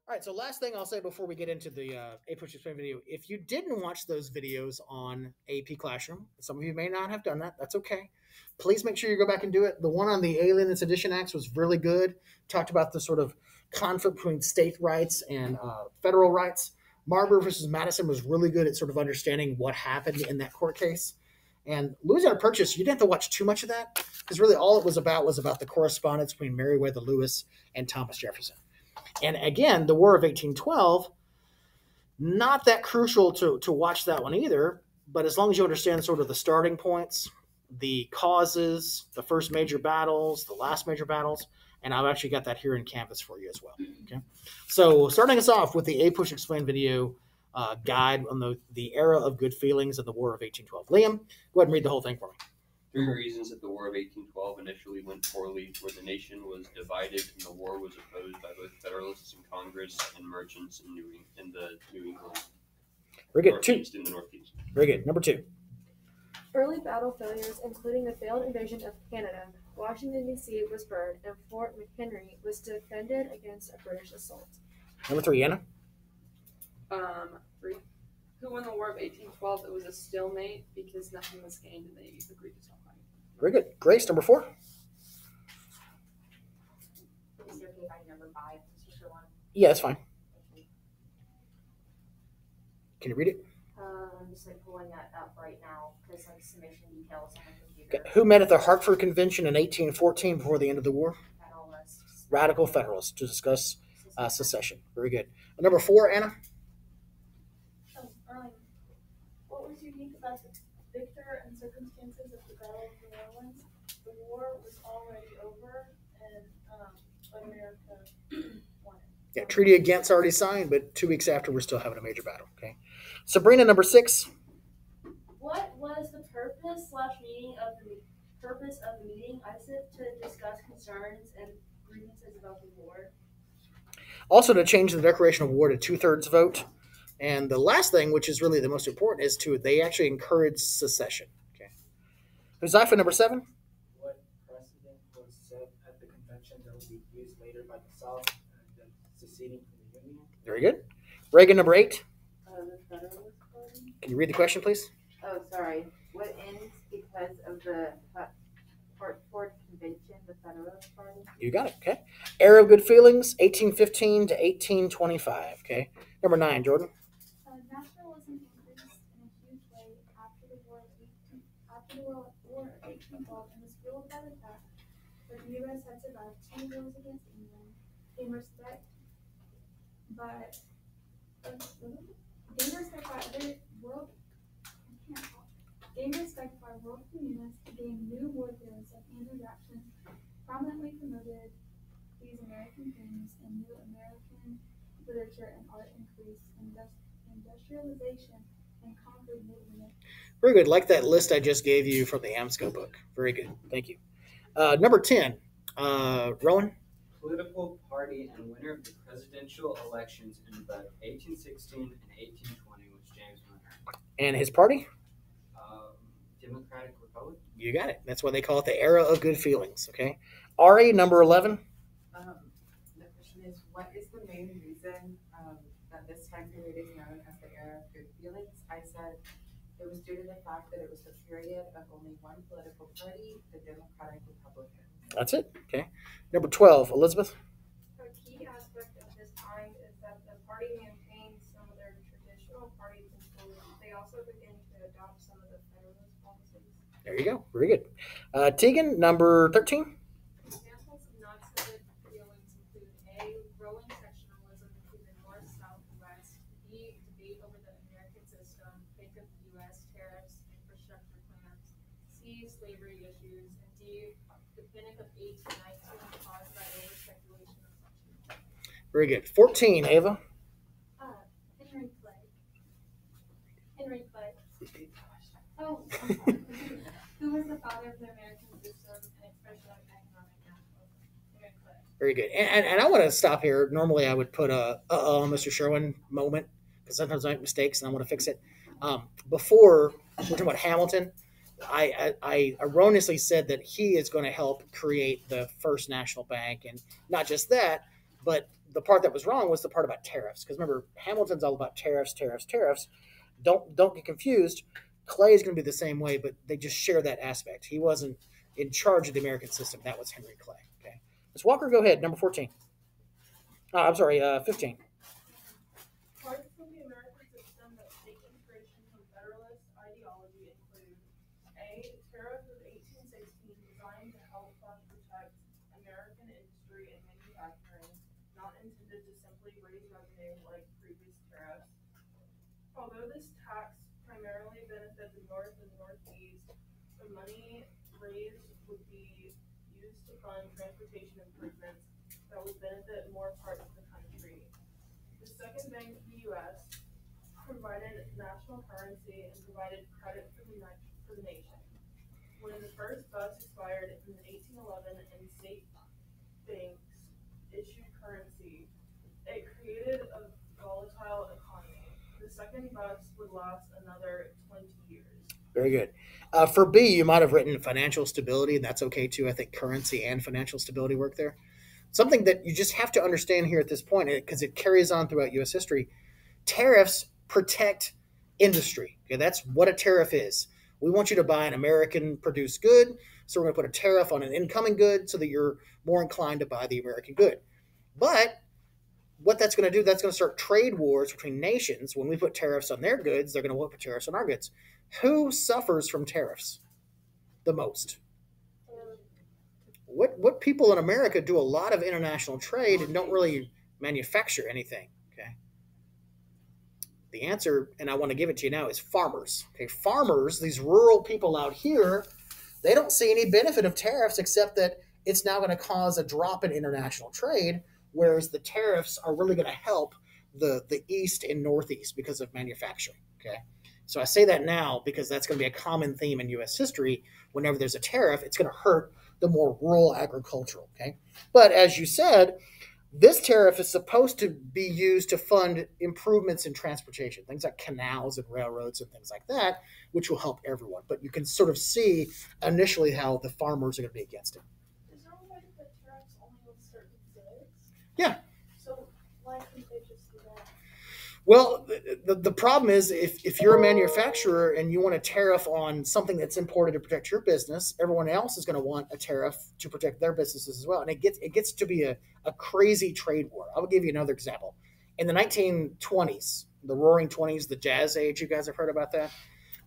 All right, so last thing I'll say before we get into the Apush Explain video, if you didn't watch those videos on AP Classroom, some of you may not have done that. That's okay. Please make sure you go back and do it. The one on the Alien and Sedition Acts was really good. Talked about the sort of conflict between state rights and federal rights. Marbury versus Madison was really good at sort of understanding what happened in that court case. And Louisiana Purchase, you didn't have to watch too much of that because really all it was about the correspondence between Meriwether Lewis and Thomas Jefferson. And again, the War of 1812, not that crucial to watch that one either, but as long as you understand sort of the starting points, the causes, the first major battles, the last major battles, and I've actually got that here in Canvas for you as well. Okay, so starting us off with the Apush Explain video guide on the era of good feelings of the War of 1812. Liam, go ahead and read the whole thing for me. 3 reasons that the War of 1812 initially went poorly were the nation was divided and the war was opposed by both Federalists in Congress and merchants in the New England. Very good. Northeast, in the Northeast. Very good. Number 2. Early battle failures, including the failed invasion of Canada, Washington, D.C. was burned, and Fort McHenry was defended against a British assault. Number 3, Anna. 3. Who won the War of 1812? It was a stalemate because nothing was gained and they agreed to stop fighting. Very good. Grace, number 4. Is it okay if I number 5? It's just one. Yeah, that's fine. Can you read it? I'm just pulling that up right now because summation details on the computer. Okay. Who met at the Hartford Convention in 1814 before the end of the war? Federalists. Radical Federalists to discuss secession. Very good. Number 4, Anna. What was unique about the victor and circumstances of the Battle of New Orleans? The war was already over, and America won it. Yeah, Treaty of Ghent's already signed, but 2 weeks after, we're still having a major battle. Okay. Sabrina, number 6. What was the purpose/meaning of the meeting? I said to discuss concerns and grievances about the war. Also, to change the declaration of war to 2/3 vote. And the last thing, which is really the most important, is they actually encourage secession. Okay. Huzaifa, number 7. What precedent was set at the convention that will be used later by the South and seceding from the Union? Very good. Reagan, number 8. The Federalist Party? Can you read the question, please? Oh, sorry. What ends because of the Hartford Convention, the Federalist Party? You got it. Okay. Era of good feelings, 1815 to 1825. Okay. Number 9, Jordan. Nationalism increased in a huge way after the War of 1812 and was fueled by the fact that the U.S. had survived 2 wars against England, gained respect by other world communists, gained new war theorists like Andrew Jackson, prominently promoted these American themes, and new American literature and art increased, industrialization, and conquered movement. Very good. Like that list I just gave you from the AMSCO book. Very good. Thank you. Number 10, Rowan. Political party and winner of the presidential elections in both 1816 and 1820 was James Monroe. And his party? Democratic Republic. You got it. That's why they call it the era of good feelings. Okay. Ari, number 11. The question is, what is the main reason that this time period is known as the era of good feelings? I said it was due to the fact that it was the period of only one political party, the Democratic Republican. That's it. Okay. Number 12, Elizabeth. A key aspect of this time is that the party maintained some of their traditional party principles. They also began to adopt some of the Federalist policies. There you go. Very good. Tegan, number 13. Examples of not-so-good feelings include A. Rolling sectionalism between the North, South, and West. B. Debate over the American system. Think of the U.S. tariffs, infrastructure plans. C. Slavery issues. And D. The Panic of 1819 caused by over-speculation of sectionalism. Very good. 14, Ava. Henry Clay. Henry Clay. Oh, I'm sorry. Who was the father of the American system and expression of economic nationalism? Henry Clay. Very good. And I want to stop here. Normally, I would put a Mr. Sherwin moment because sometimes I make mistakes and I want to fix it. Before we're talking about Hamilton, I erroneously said that he is going to help create the first national bank, and not just that, but the part that was wrong was the part about tariffs. Because remember, Hamilton's all about tariffs, tariffs, tariffs. Don't get confused. Clay is going to be the same way, but they just share that aspect. He wasn't in charge of the American system. That was Henry Clay. Okay, Ms. Walker, go ahead. Number 14. I'm sorry, 15. Parts of the American system that take inspiration from Federalist ideology include A. Tariff of 1816 designed to help protect American industry and manufacturing, not intended to simply raise revenue like previous tariffs. Although this tax primarily benefit the North and Northeast, the money raised would be used to fund transportation improvements that would benefit more parts of the country. The second bank of the U.S. provided national currency and provided credit for the nation. When the first bus expired in 1811 and state banks issued currency, it created a volatile economy. The second bus would last another 20 years. Very good. For B, you might have written financial stability, and that's okay too. I think currency and financial stability work there. Something that you just have to understand here at this point, because it carries on throughout U.S. history, tariffs protect industry. Okay, that's what a tariff is. We want you to buy an American-produced good, so we're going to put a tariff on an incoming good so that you're more inclined to buy the American good. But what that's going to do, that's going to start trade wars between nations. When we put tariffs on their goods, they're going to put tariffs on our goods. Who suffers from tariffs the most? What people in America do a lot of international trade and don't really manufacture anything. Okay. The answer, and I want to give it to you now, is farmers. Okay, farmers, these rural people out here, they don't see any benefit of tariffs except that it's now going to cause a drop in international trade, whereas the tariffs are really going to help the East and Northeast because of manufacturing. Okay. So I say that now because that's going to be a common theme in U.S. history. Whenever there's a tariff, it's going to hurt the more rural agricultural. Okay, but as you said, this tariff is supposed to be used to fund improvements in transportation, things like canals and railroads and things like that, which will help everyone. But you can sort of see initially how the farmers are going to be against it. Is there a way to put tariffs only on certain goods? Yeah. So why couldn't they just do that? Well, the problem is if you're a manufacturer and you want a tariff on something that's imported to protect your business, everyone else is going to want a tariff to protect their businesses as well. And it gets to be a crazy trade war. I will give you another example. In the 1920s, the Roaring 20s, the Jazz Age, you guys have heard about that?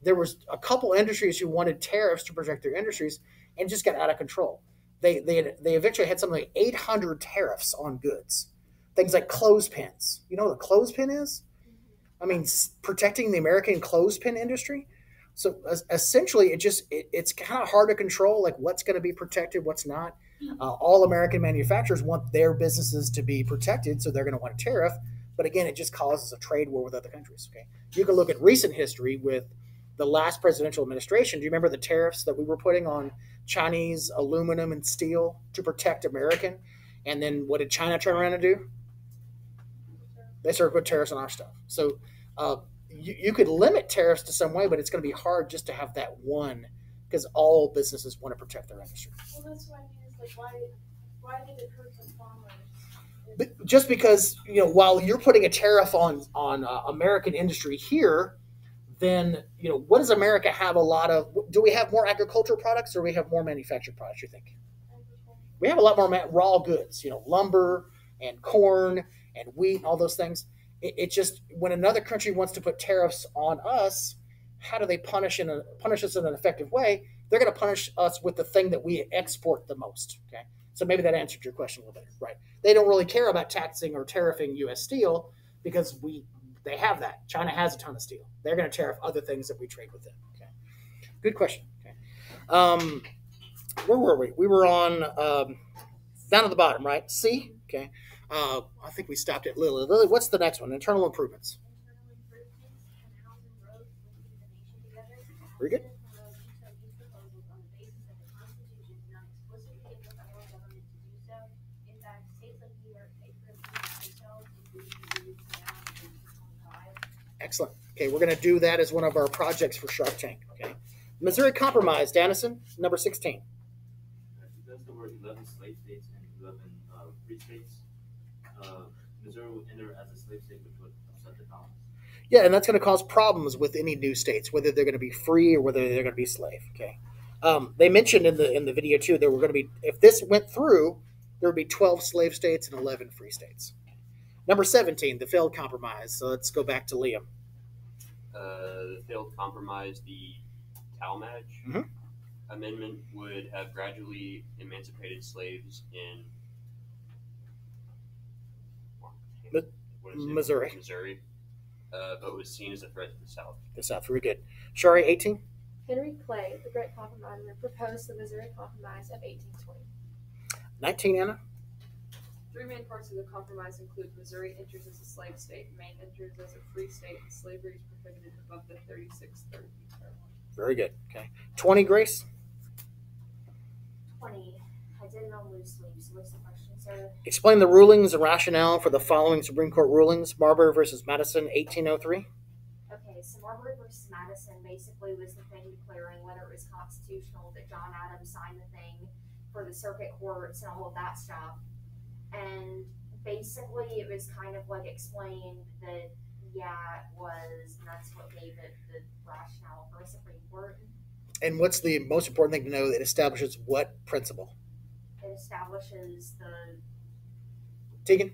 There was a couple industries who wanted tariffs to protect their industries and just got out of control. They eventually had something like 800 tariffs on goods. Things like clothespins. You know what a clothespin is? I mean, protecting the American clothespin industry. So essentially, it's kind of hard to control, like what's going to be protected, what's not. All American manufacturers want their businesses to be protected, so they're going to want a tariff. But again, it just causes a trade war with other countries. Okay, you can look at recent history with the last presidential administration. Do you remember the tariffs that we were putting on Chinese aluminum and steel to protect American? And then what did China turn around and do? They started putting tariffs on our stuff. So you could limit tariffs to some way, but it's going to be hard just to have that one because all businesses want to protect their industry. Well, that's what I mean. Is like why did it hurt the farmers? But just because while you're putting a tariff on American industry here, then what does America have a lot of? Do we have more agricultural products or do we have more manufactured products? You think? We have a lot more raw goods. Lumber and corn and wheat, all those things. It just, when another country wants to put tariffs on us, how do they punish us in an effective way? They're going to punish us with the thing that we export the most. Okay, so maybe that answered your question a little bit, right? They don't really care about taxing or tariffing U.S. steel because they have that. China has a ton of steel. They're going to tariff other things that we trade with them. Okay, good question. Okay, where were we? We were on down at the bottom, right? C. Okay. I think we stopped at Lily. Lily, what's the next one? Internal improvements. Very good. Excellent. Okay, we're going to do that as one of our projects for Shark Tank. Okay. Missouri Compromise, Dannison, number 16. That's the word 11 slave states and 11 free states. Missouri would enter as a slave state, which would upset the colonists. Yeah, and that's going to cause problems with any new states, whether they're going to be free or whether they're going to be slave. Okay, they mentioned in the video too there were going to be, if this went through, there would be 12 slave states and 11 free states. Number 17, the failed compromise. So let's go back to Liam. The failed compromise, the Talmadge Mhm. Amendment would have gradually emancipated slaves in what is it? Missouri. Missouri, but was seen as a threat to the South. The South, very good. Shari, 18. Henry Clay, the Great Compromiser, proposed the Missouri Compromise of 1820. 19, Anna. Three main parts of the compromise include Missouri enters as a slave state, Maine enters as a free state, and slavery is prohibited above the 36th parallel. Very good. Okay. 20, Grace. 20. I did it on loose leaves. What's the question, sir? Explain the rulings and rationale for the following Supreme Court rulings. Marbury versus Madison, 1803. Okay, so Marbury versus Madison basically was the thing declaring whether it was constitutional that John Adams signed the thing for the circuit courts and all of that stuff. And basically it was kind of like explained that, yeah, it was, and that's what gave it the rationale for a Supreme Court. And what's the most important thing to know? It establishes what principle? It establishes the Tegan?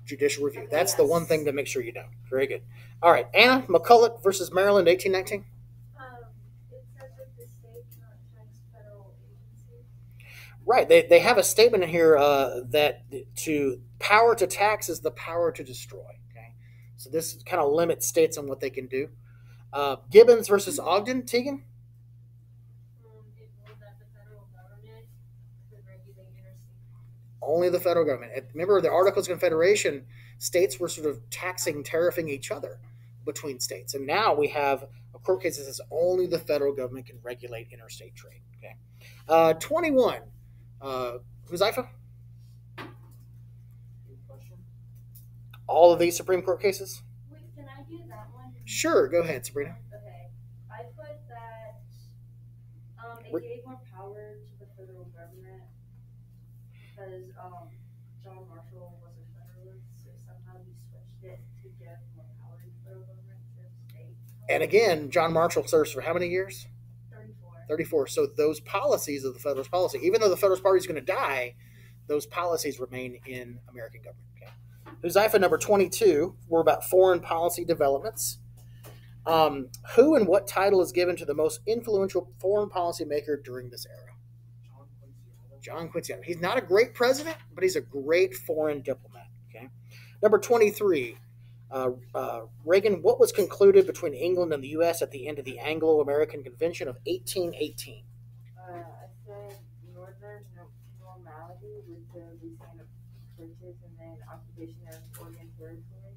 Judicial review. Okay, That's the one yes. thing to make sure you know. Very good. All right. Anna, McCulloch versus Maryland, 1819. It says that the state cannot tax federal agencies. Right. They have a statement in here that to power to tax is the power to destroy. Okay. So this kind of limits states on what they can do. Gibbons versus Ogden, Tegan? It ruled that the federal government could regulate interstate commerce. Only the federal government. And remember, the Articles of Confederation, states were sort of taxing, tariffing each other between states. And now we have a court case that says only the federal government can regulate interstate trade. Okay. 21. Huzaifa? Good question. All of these Supreme Court cases? Wait, can I do that one? Sure. Go ahead, Sabrina. Okay, I put that Re- it gave more power to the federal government because John Marshall was a federalist, so somehow he switched it to give more power to the federal government to state. And again, John Marshall serves for how many years? 34. 34. So those policies of the Federalist policy, even though the Federalist Party is going to die, those policies remain in American government. Okay. Huzaifa, number 22, were about foreign policy developments. Who and what title is given to the most influential foreign policy maker during this era? John Quincy Adams. He's not a great president, but he's a great foreign diplomat. Okay. Number 23, Reagan, what was concluded between England and the U.S. at the end of the Anglo-American Convention of 1818? I said northern normality with the recent purchase and then occupation of Oregon territory.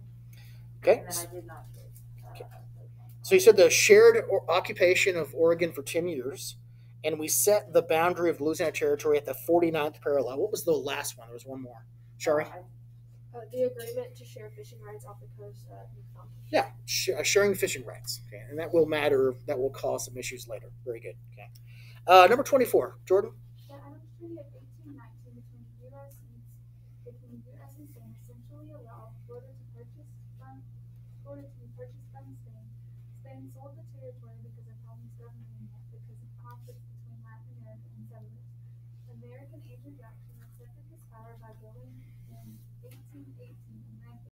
Okay. And then I did not say. So you said the shared occupation of Oregon for 10 years, and we set the boundary of Louisiana Territory at the 49th parallel. What was the last one? There was one more. Shari? The agreement to share fishing rights off the coast of Newfoundland. Yeah, sharing fishing rights. Okay, and that will matter. That will cause some issues later. Very good. Okay. Number 24, Jordan. Yeah, I don't really agree